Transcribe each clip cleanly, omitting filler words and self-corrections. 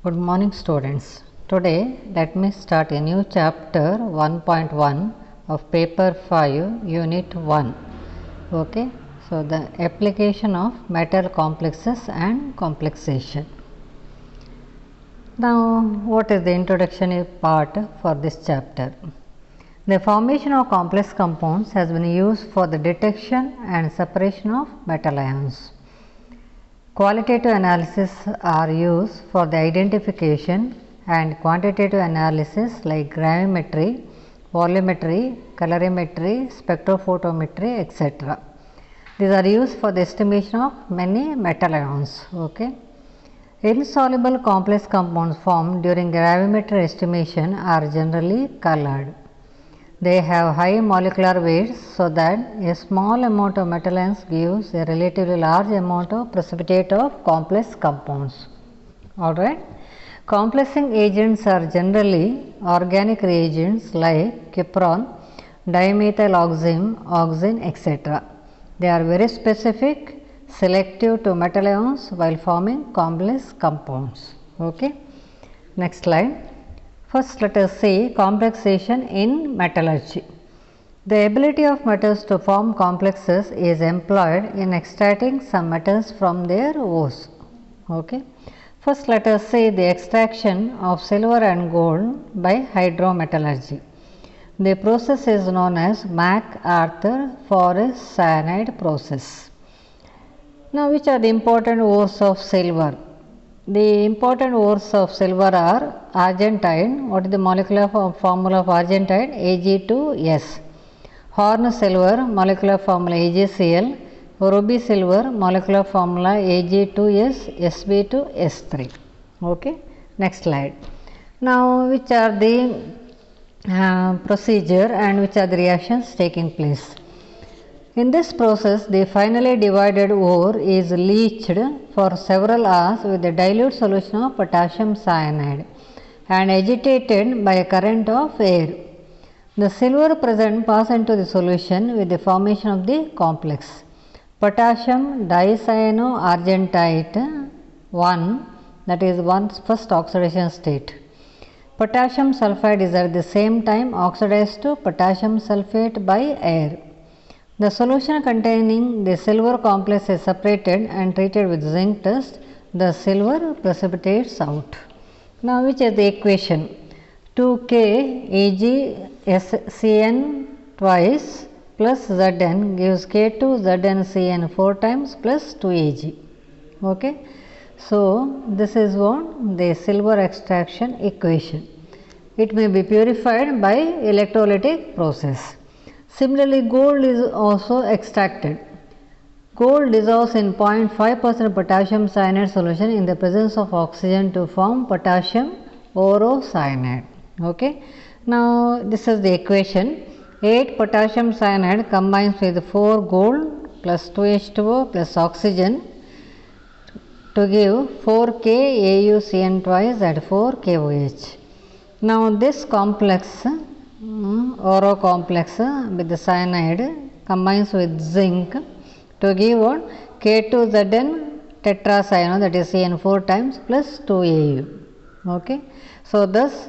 Good morning students. Today let me start a new chapter 1.1 of paper 5 unit 1. Okay. So the application of metal complexes and complexation. Now what is the introduction part for this chapter? The formation of complex compounds has been used for the detection and separation of metal ions. Qualitative analysis are used for the identification and quantitative analysis like gravimetry, volumetry, colorimetry, spectrophotometry, etc. These are used for the estimation of many metal ions. Okay. Insoluble complex compounds formed during gravimetry estimation are generally colored. They have high molecular weights so that a small amount of metal ions gives a relatively large amount of precipitate of complex compounds. Alright. Complexing agents are generally organic reagents like cupron, dimethyloxime, oxime, etc. They are very specific, selective to metal ions while forming complex compounds. Okay. Next slide. First, let us see complexation in metallurgy. The ability of metals to form complexes is employed in extracting some metals from their ores. Okay. First, let us see the extraction of silver and gold by hydrometallurgy. The process is known as MacArthur Forrest cyanide process. Now, which are the important ores of silver? The important ores of silver are argentine. What is the molecular formula of argentine? Ag2S. Horn silver, molecular formula AgCl. Ruby silver, molecular formula Ag2S, Sb2S3. Okay. Next slide. Now, which are the procedure and which are the reactions taking place? In this process, the finally divided ore is leached for several hours with a dilute solution of potassium cyanide and agitated by a current of air. The silver present pass into the solution with the formation of the complex. Potassium dicyanoargentite 1, that is first oxidation state. Potassium sulfide is at the same time oxidized to potassium sulfate by air. The solution containing the silver complex is separated and treated with zinc dust. The silver precipitates out. Now, which is the equation? 2K AgCN twice plus Zn gives K2ZnCN 4 times plus 2Ag. Okay. So, this is what the silver extraction equation. It may be purified by electrolytic process. Similarly, gold is also extracted. Gold dissolves in 0.5% potassium cyanide solution in the presence of oxygen to form potassium orocyanide. Okay. Now, this is the equation. 8 potassium cyanide combines with 4 gold plus 2H2O plus oxygen to give 4K AuCN twice at 4 KOH. Now, this complex oro complex with the cyanide combines with zinc to give what? K2Zn tetracyano, that is Cn 4 times plus 2Au. Okay. So, thus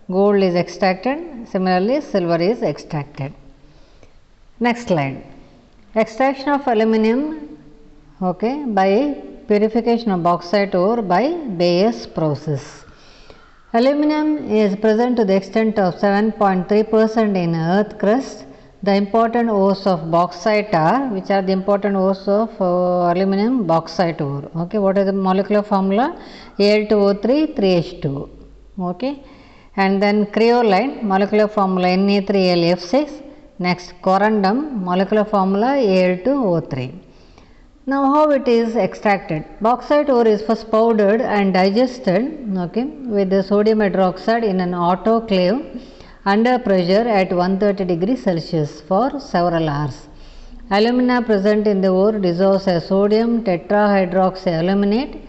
gold is extracted, similarly silver is extracted. Next slide. Extraction of aluminum, okay, by purification of bauxite ore by Bayes process. Aluminum is present to the extent of 7.3% in earth crust. The important ores of bauxite are, which are the important ores of aluminum? Bauxite ore. Okay, what is the molecular formula? Al2O3 3H2O. Okay, and then creoline, molecular formula Na3LF6. Next, corundum, molecular formula Al2O3. Now, how it is extracted? Bauxite ore is first powdered and digested, okay, with the sodium hydroxide in an autoclave under pressure at 130 degrees Celsius for several hours. Alumina present in the ore dissolves as sodium tetrahydroxyaluminate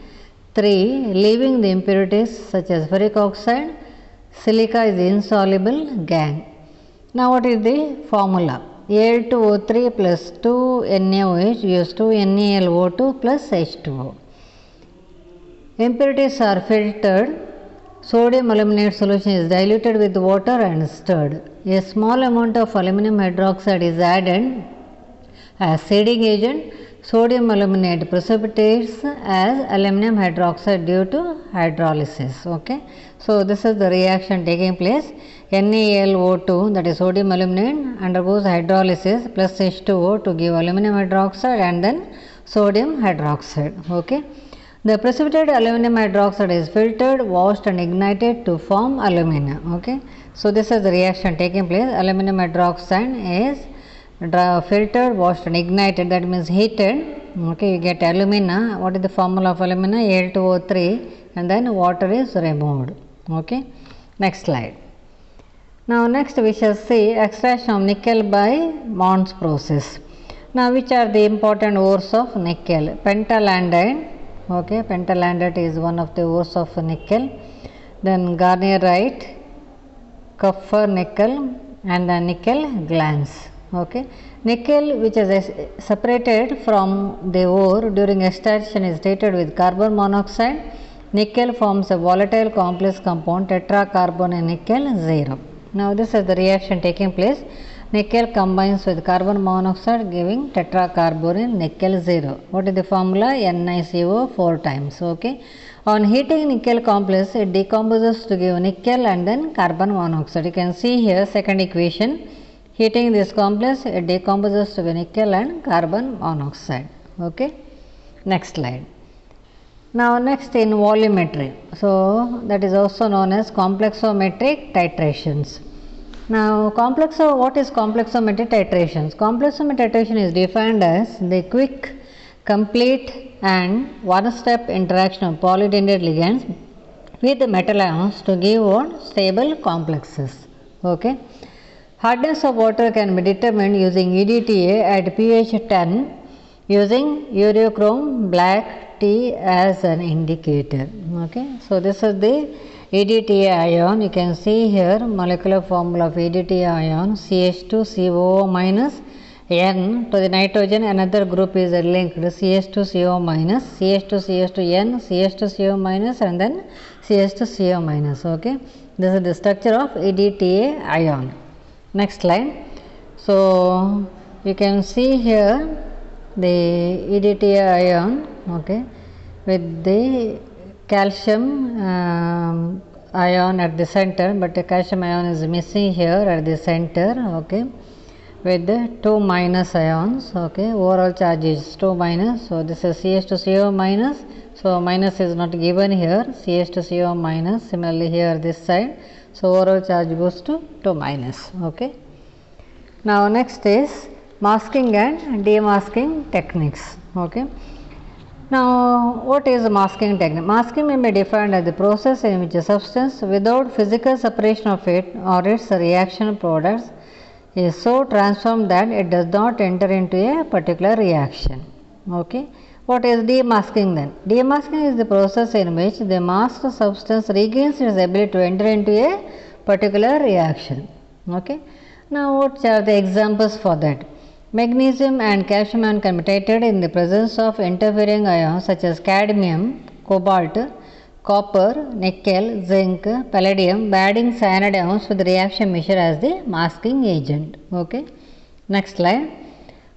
3, leaving the impurities such as ferric oxide. Silica is insoluble gangue. Now, what is the formula? Al2O3 plus 2NaOH gives 2NaLO2 plus H2O. Impurities are filtered Sodium aluminate solution is diluted with water and stirred. A small amount of aluminum hydroxide is added as seeding agent. Sodium aluminate precipitates as aluminum hydroxide due to hydrolysis. Okay. So, this is the reaction taking place. NaLO2, that is sodium aluminate, undergoes hydrolysis plus H2O to give aluminum hydroxide and then sodium hydroxide. Okay. The precipitated aluminum hydroxide is filtered, washed and ignited to form alumina. Okay. So, this is the reaction taking place. Aluminum hydroxide is filtered, washed and ignited, that means heated. Okay, you get alumina. What is the formula of alumina? Al2O3, and then water is removed. Okay. Next slide. Now, next we shall see extraction of nickel by Mond's process. Now, which are the important ores of nickel? Pentalandite. Okay, pentalandite is one of the ores of nickel. Then garnierite, copper nickel, and the nickel glans. Okay, nickel, which is separated from the ore during extraction, is treated with carbon monoxide. Nickel forms a volatile complex compound tetracarbonyl nickel 0. Now, this is the reaction taking place. Nickel combines with carbon monoxide giving tetracarbonyl nickel 0. What is the formula? NiCO 4 times. Okay. On heating nickel complex, it decomposes to give nickel and then carbon monoxide. You can see here second equation. Heating this complex, it decomposes to nickel and carbon monoxide. Okay. Next slide. Now, next in volumetry. So, that is also known as complexometric titrations. Now, what is complexometric titrations? Complexometric titration is defined as the quick, complete and one-step interaction of polydendrite ligands with the metal ions to give one stable complexes. Okay. Hardness of water can be determined using EDTA at pH 10 using ureochrome black tea as an indicator. Okay. So, this is the EDTA ion. You can see here molecular formula of EDTA ion CH2COO minus N to the nitrogen. Another group is linked CH2CO minus, CH2CH2N, CH2CO minus and then CH2CO minus. Okay. This is the structure of EDTA ion. Next slide. So, you can see here the EDTA ion, okay, with the calcium ion at the center, but the calcium ion is missing here at the center, okay, with the 2 minus ions, okay, overall charge is 2 minus. So, this is CH2CO minus, so minus is not given here, CH2CO minus, similarly here this side. So, overall charge goes to 2 minus, okay. Now, next is masking and demasking techniques. Okay. Now, what is masking technique? Masking may be defined as the process in which a substance without physical separation of it or its reaction products is so transformed that it does not enter into a particular reaction. Okay. What is demasking then? Demasking is the process in which the masked substance regains its ability to enter into a particular reaction. Okay. Now, what are the examples for that? Magnesium and calcium ion can be titrated in the presence of interfering ions such as cadmium, cobalt, copper, nickel, zinc, palladium by adding cyanide ions with the reaction mixture as the masking agent. Okay. Next slide.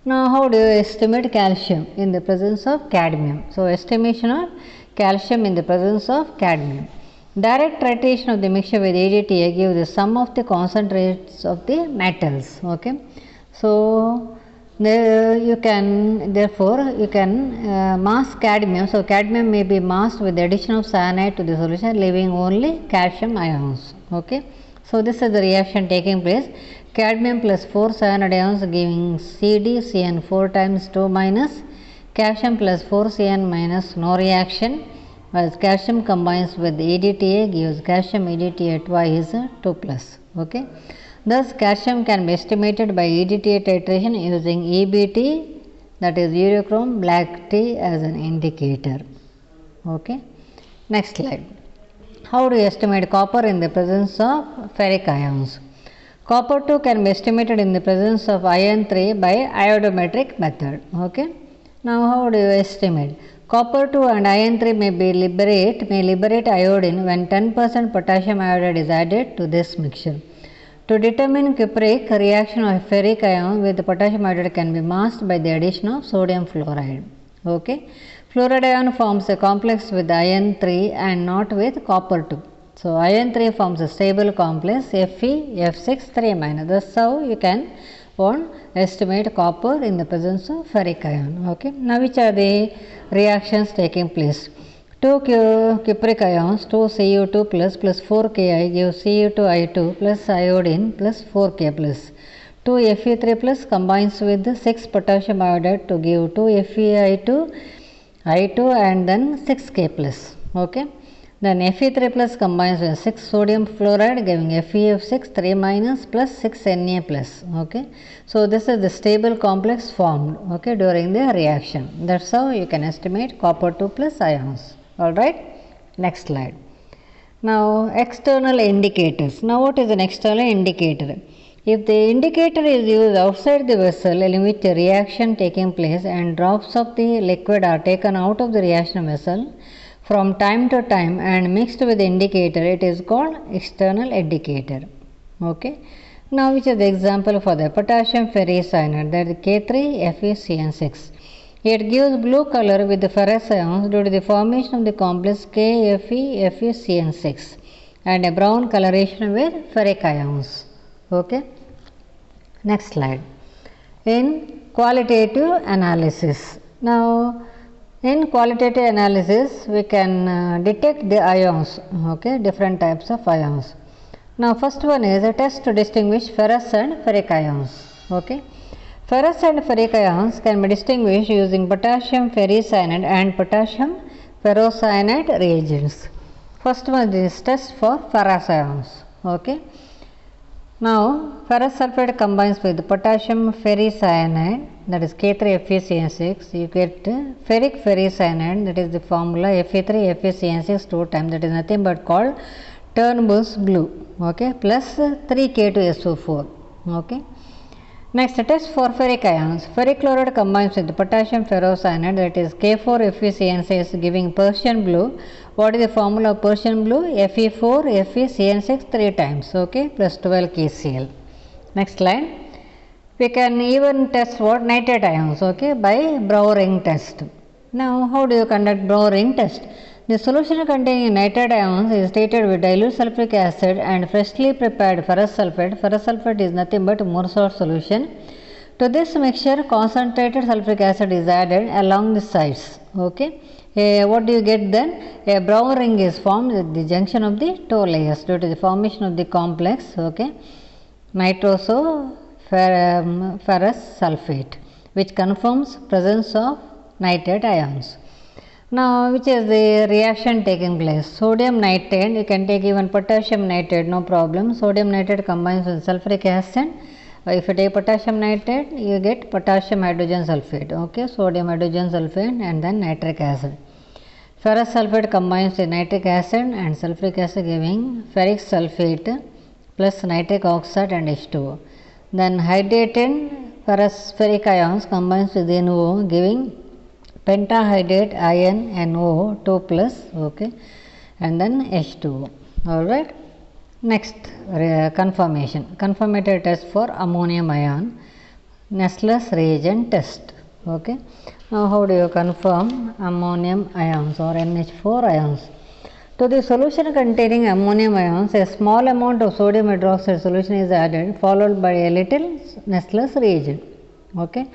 Now, how do you estimate calcium in the presence of cadmium? So, estimation of calcium in the presence of cadmium. Direct titration of the mixture with EDTA gives the sum of the concentrates of the metals. Okay. So, you can mask cadmium. So, cadmium may be masked with the addition of cyanide to the solution, leaving only calcium ions. Okay. So, this is the reaction taking place. Cadmium plus 4 cyanide ions giving CdCN 4 times 2 minus, calcium plus 4 Cn minus, no reaction. As calcium combines with EDTA gives calcium EDTA twice 2 plus. Okay. Thus, calcium can be estimated by EDTA titration using EBT, that is ureochrome black tea as an indicator. Okay. Next slide. How do you estimate copper in the presence of ferric ions? Copper 2 can be estimated in the presence of iron 3 by iodometric method. Okay. Now, how do you estimate? Copper 2 and iron 3 may liberate iodine when 10% potassium iodide is added to this mixture. To determine cupric reaction of ferric ion with potassium iodide can be masked by the addition of sodium fluoride. Okay. Fluoride ion forms a complex with iron 3 and not with copper 2. So, iron 3 forms a stable complex Fe F6 3 minus. That's how you can estimate copper in the presence of ferric ion. Okay. Now, which are the reactions taking place? 2 cupric ions 2 Cu2 plus 4 Ki give Cu2I2 plus iodine plus 4 K plus. 2 Fe3 plus combines with 6 potassium iodide to give 2 FeI2 and then 6 K plus. Okay. Then Fe3 plus combines with 6 sodium fluoride giving FeF6 3 minus plus 6 Na plus. Okay. So, this is the stable complex formed, okay, during the reaction. That is how you can estimate copper 2 plus ions. Alright. Next slide. Now, external indicators. Now, what is an external indicator? If the indicator is used outside the vessel in which a reaction taking place and drops of the liquid are taken out of the reaction vessel from time to time and mixed with the indicator, it is called external indicator. Okay. Now, which is the example for the potassium ferricyanide, that is K3FeCN6. It gives blue color with the ferrous ions due to the formation of the complex KFeFeCN6 and a brown coloration with ferric ions. Okay. Next slide. In qualitative analysis. Now, in qualitative analysis, we can detect the ions, okay, different types of ions. Now, first one is a test to distinguish ferrous and ferric ions. Okay. Ferrous and ferric ions can be distinguished using potassium ferricyanide and potassium ferrocyanide reagents. First one is test for ferrous ions. Okay. Now, ferrous sulfate combines with potassium ferricyanide, that is K3FeCN6. You get ferric ferricyanide, that is the formula Fe3FeCN6 2 times, that is nothing but called Turnbull's blue, okay, plus 3K2SO4. Okay. Next, test for ferric ions. Ferric chloride combines with potassium ferrocyanide, that is K4FeCN6 giving Persian blue. What is the formula of Persian blue? Fe4FeCN6 3 times, okay, plus 12 KCl. Next slide. We can even test what? Nitrate ions, okay, by Brown ring test. Now, how do you conduct Brown ring test? The solution containing nitrate ions is treated with dilute sulfuric acid and freshly prepared ferrous sulfate. Ferrous sulfate is nothing but Morse solution. To this mixture, concentrated sulfuric acid is added along the sides. Okay. What do you get then? A brown ring is formed at the junction of the two layers due to the formation of the complex, okay, nitroso-ferrous sulfate, which confirms presence of nitrate ions. Now, which is the reaction taking place? Sodium nitrate, you can take even potassium nitrate, no problem. Sodium nitrate combines with sulfuric acid. If you take potassium nitrate, you get potassium hydrogen sulfate, okay, sodium hydrogen sulfate and then nitric acid. Ferrous sulfate combines with nitric acid and sulfuric acid giving ferric sulfate plus nitric oxide and H2O. Then hydrated ferric ions combines with NO giving pentahydrate ion NO2 plus, okay, and then H2O. Alright. Next, confirmation. Confirmatory test for ammonium ion, Nestle's reagent test. Okay. Now, how do you confirm ammonium ions or NH4 ions? To the solution containing ammonium ions, a small amount of sodium hydroxide solution is added, followed by a little Nestle's reagent. Okay.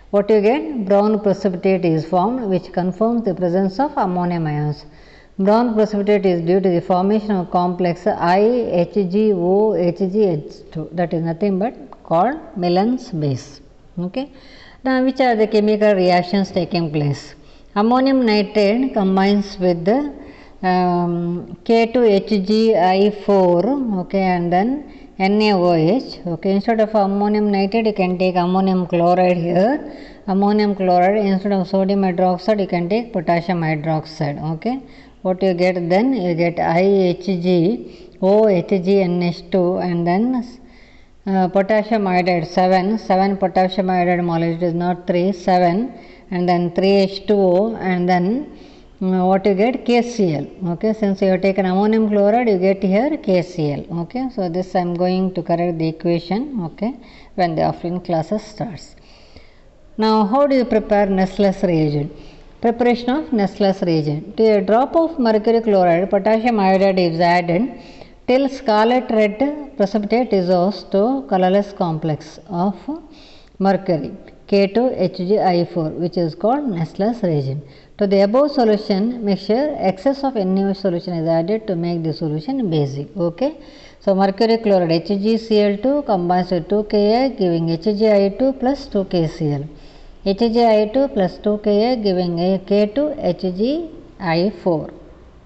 What you get? Brown precipitate is formed, which confirms the presence of ammonium ions. Brown precipitate is due to the formation of complex IHGOHGH2, that is nothing but called Millen's base. Okay. Now, which are the chemical reactions taking place? Ammonium nitrate combines with the K2HgI4, okay, and then NaOH. Okay, instead of ammonium nitrate, you can take ammonium chloride here. Ammonium chloride, instead of sodium hydroxide, you can take potassium hydroxide. Okay, what you get then? You get IHgOHgNH2 and then potassium iodide 7 potassium iodide molecule is not 3, 7, and then 3H2O, and then what you get, KCl. Okay, since you have taken ammonium chloride, you get here KCl. Okay, so this I am going to correct the equation, okay, when the offline classes starts. Now, how do you prepare Nessler's reagent? Preparation of Nessler's reagent. To a drop of mercury chloride, potassium iodide is added till scarlet red precipitate dissolves to colorless complex of mercury K2HgI4, which is called Nessler's reagent. To the above solution mixture, excess of NaOH solution is added to make the solution basic. Okay. So, mercury chloride HgCl2 combines with 2Ka giving HgI2 plus 2KCl. HgI2 plus 2Ka giving K2HgI4.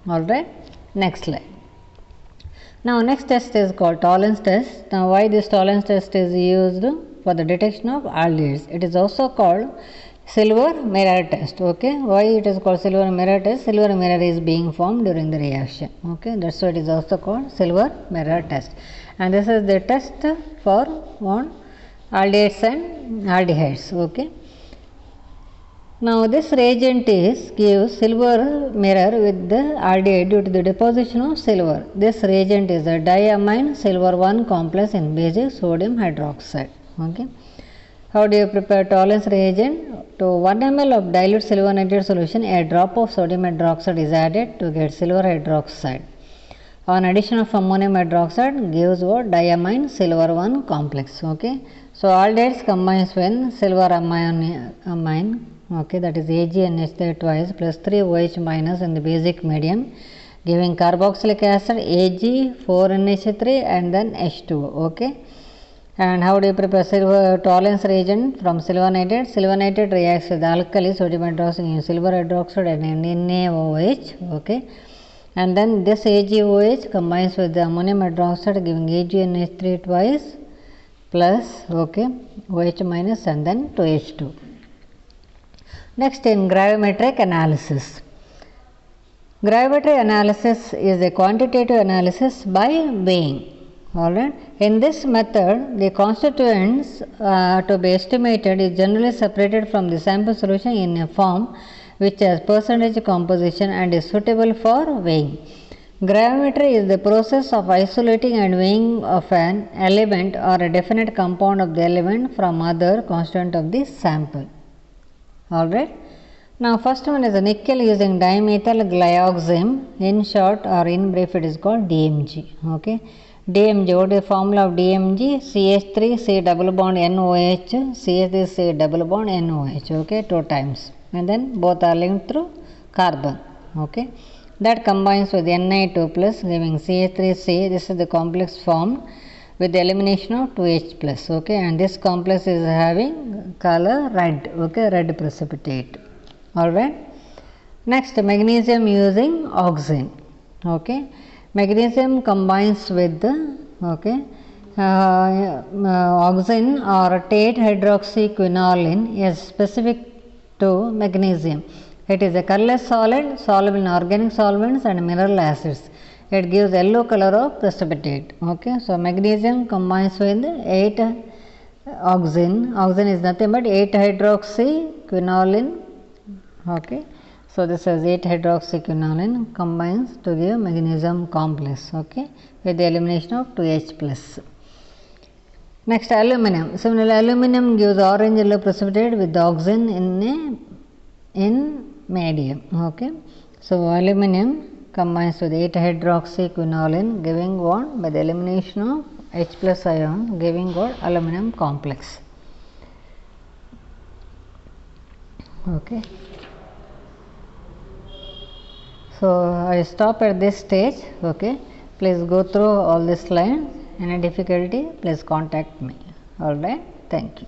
Alright. Next slide. Now, next test is called tolerance test. Now, why this tolerance test is used? For the detection of aldehydes. It is also called silver mirror test. Okay, why it is called silver mirror test? Silver mirror is being formed during the reaction. Okay, that's why it is also called silver mirror test. And this is the test for one aldehydes and aldehydes. Okay. Now, this reagent gives silver mirror with the aldehyde due to the deposition of silver. This reagent is a diamine silver 1 complex in basic sodium hydroxide. Okay. How do you prepare tolerance reagent? To 1 ml of dilute silver nitrate solution, a drop of sodium hydroxide is added to get silver hydroxide. On addition of ammonium hydroxide gives what? Diamine silver 1 complex. Okay. So, aldehydes combines when silver amine, okay, that is AgNH3 twice plus 3 OH minus in the basic medium, giving carboxylic acid Ag4NH3 and then H2O. Okay. And how do you prepare silver tolerance reagent from silver nitrate? Silver nitrate reacts with alkali sodium hydroxide in silver hydroxide and NaOH. Okay. And then this AgOH combines with the ammonium hydroxide giving AgNH3 twice plus, okay, OH minus and then 2H2. Next, in gravimetric analysis. Gravimetric analysis is a quantitative analysis by weighing. Alright. In this method, the constituents to be estimated is generally separated from the sample solution in a form which has percentage composition and is suitable for weighing. Gravimetry is the process of isolating and weighing of an element or a definite compound of the element from other constituent of the sample. Alright. Now, first one is a nickel using dimethyl glyoxime. In short or in brief, it is called DMG. Okay. DMG, what is the formula of DMG? CH3 C double bond NOH, CH3 C double bond NOH, okay, 2 times, and then both are linked through carbon, okay. That combines with Ni2 plus giving CH3C. This is the complex formed with the elimination of 2H plus, okay, and this complex is having color red, okay, red precipitate. Alright. Next, magnesium using oxygen, okay. Magnesium combines with the, okay, oxygen or Tate hydroxyquinoline is specific to magnesium. It is a colorless solid, soluble in organic solvents and mineral acids. It gives yellow color of precipitate. Okay, so magnesium combines with 8 oxygen. Oxygen is nothing but 8 hydroxyquinoline. Okay. So, this is 8 hydroxyquinoline combines to give magnesium complex, okay, with the elimination of 2H plus. Next, aluminum. Similarly, aluminum gives orange yellow precipitate with the oxygen in medium, okay. So, aluminum combines with 8 hydroxyquinoline giving what? By the elimination of H plus ion giving what? Aluminum complex, okay. So, I stop at this stage, okay. Please go through all this line. Any difficulty, please contact me. Alright, thank you.